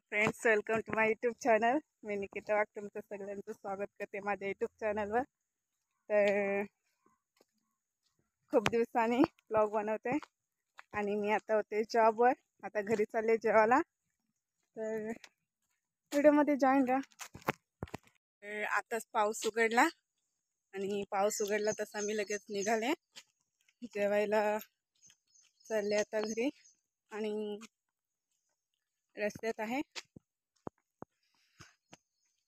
Friends, welcome to my YouTube channel. मी निकिता वाघ तुमचं सगळ्यांचं स्वागत करते माझ्या यूट्यूब चॅनलवर. तर खूप दिवसांनी ब्लॉग बनवते आणि मी आता होते जॉबवर. आता घरी चालले जेवायला. तर व्हिडिओमध्ये जॉईन राहा. आताच पाऊस उघडला आणि पाऊस उघडला तसा मी लगेच निघाले जेवायला. चालले आता घरी आणि रस्त्यात आहे.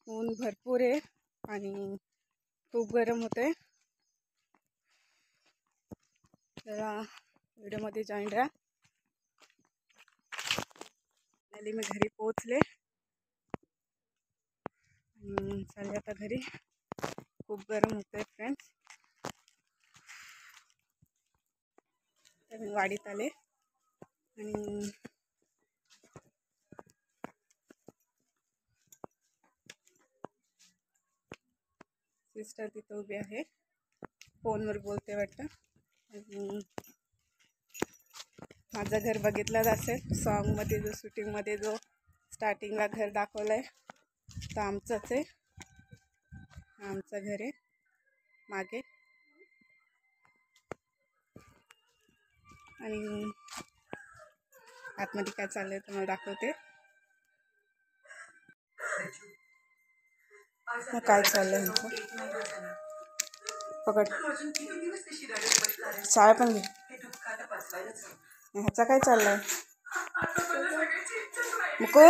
ऊन भरपूर आहे आणि खूप गरम होते. जरा व्हिडिओमध्ये जॉईन राहा. आणि मी घरी पोहोचले आणि चालले आता घरी. खूप गरम होते फ्रेंड्स. तर मी वाडीत आले आणि सिस्टर तिथं उभी आहे, फोनवर बोलते वाटतं. माझं घर बघितलं असेल सॉन्गमध्ये, जो शूटिंगमध्ये जो स्टार्टिंगला घर दाखवलं आहे तर आमचंच आहे. आमचं घर आहे मागे. आणि आतमध्ये काय चाललंय तुम्हाला दाखवते. मग काय चाललंय पकड शाळा पण घे. ह्याचा काय चाललंय मुकू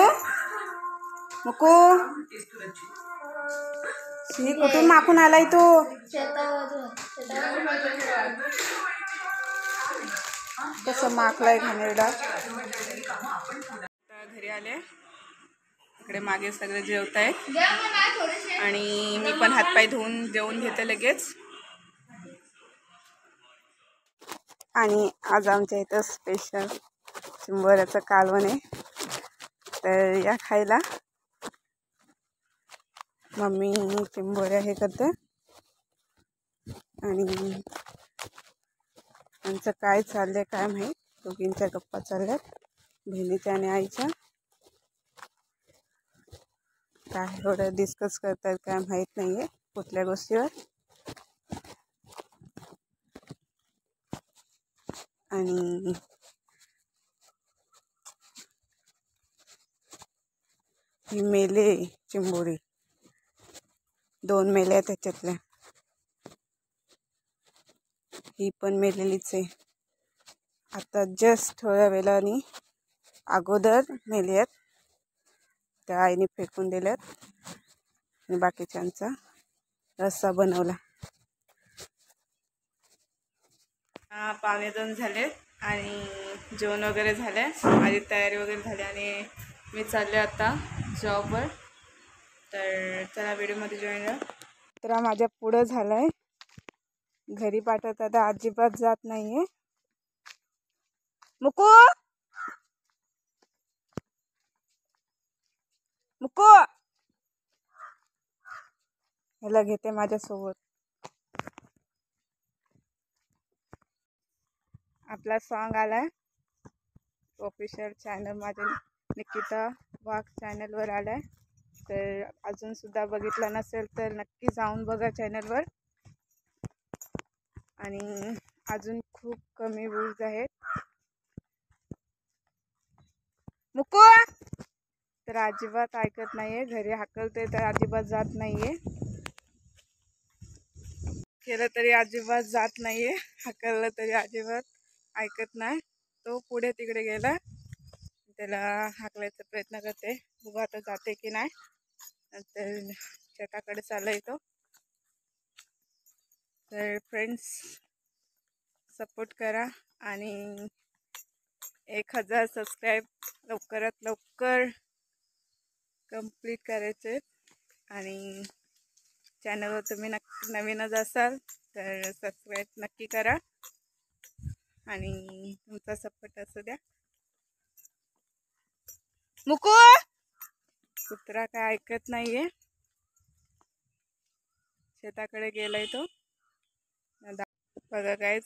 मुकू. ही कुठून माकून आलाय तू? कसं माकलाय घाणेरडा. घरी आले. इकडे मागे सगळे जेवत आहेत आणि मी पण हातपाय धुवून जेवून घेते लगेच. आणि आज आमच्या इथं स्पेशल चिंबोऱ्याचं कालवण आहे. तर या खायला. मम्मी चिंबोऱ्या हे करते आणि आमचं काय चाललंय काय माहीत. दोघींच्या गप्पा चालल्यात, बहिणीच्या आणि आईच्या. काय एवढं डिस्कस करतात काय माहीत नाही आहे कुठल्या गोष्टीवर. आणि ही मेले चिंबोरी, 2 मेले आहेत त्याच्यातल्या. ही पण मेलेलीच आहे. आता जस्ट थोड्या वेळाने अगोदर मेले आहेत. त्या आईने फेकून दिल्यात आणि बाकीच्यांचा रस्सा बनवला. 1:45 झाले आणि जेवण वगैरे झाले. माझी तयारी वगैरे झाली आणि मी चालले आता जॉबवर. तर चला व्हिडिओमध्ये जॉईन राहा. तर माझ्या पुढं झालाय. घरी पाठवत आता अजिबात जात नाहीये. मुकू मुकू ह्याला घेते माझ्यासोबत. आपला सॉन्ग आलाय ऑफिशियल चॅनल माझ्या निकिता वाघ चॅनलवर आलाय. तर अजून सुद्धा बघितला नसेल तर नक्की जाऊन बघा चॅनलवर. आणि अजून खूप कमी व्ह्यूज आहेत. मुकू तर अजिबात ऐकत नाहीये. घरी हाकलते तर अजिबात जात नाहीये. केलं तरी अजिबात जात नाहीये. हाकललं तरी अजिबात ऐकत नाही. तो पुढे तिकडे गेला. त्याला हाकलायचा प्रयत्न करते. बघू आता जाते की नाही. नंतर शेताकडे चाललाय तो. तर फ्रेंड्स, सपोर्ट करा आणि 1000 सबस्क्राईब लवकरात लवकर कंप्लीट करायचे. आणि चॅनलवर तुम्ही नवीनच असाल तर सबस्क्राईब नक्की करा आणि तुमचा सपोर्ट असू द्या. मुकू कुत्रा काय ऐकत नाहीये. शेताकडे गेलाय तो. बघा कायच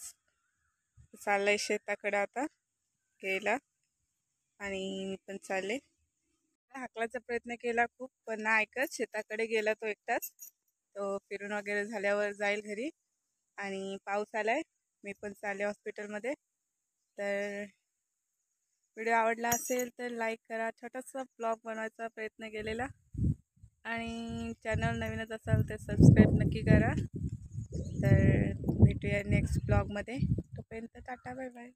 चाललंय शेताकडे आता गेला आणि मी पण चालले. हाकलाचा प्रयत्न केला खूप, पण नाही ऐकत. शेताकडे गेला तो एकटाच. तो फिरून वगैरे झाल्यावर जाईल घरी. आणि पाऊस आलाय, मी पण चालले हॉस्पिटलमध्ये. तर व्हिडिओ आवडला असेल तर लाईक करा. छोटासा ब्लॉग बनवायचा प्रयत्न केलेला. आणि चॅनल नवीनच असाल तर सबस्क्राईब नक्की करा. तर भेटूया नेक्स्ट ब्लॉगमध्ये. तोपर्यंत टाटा, बाय बाय.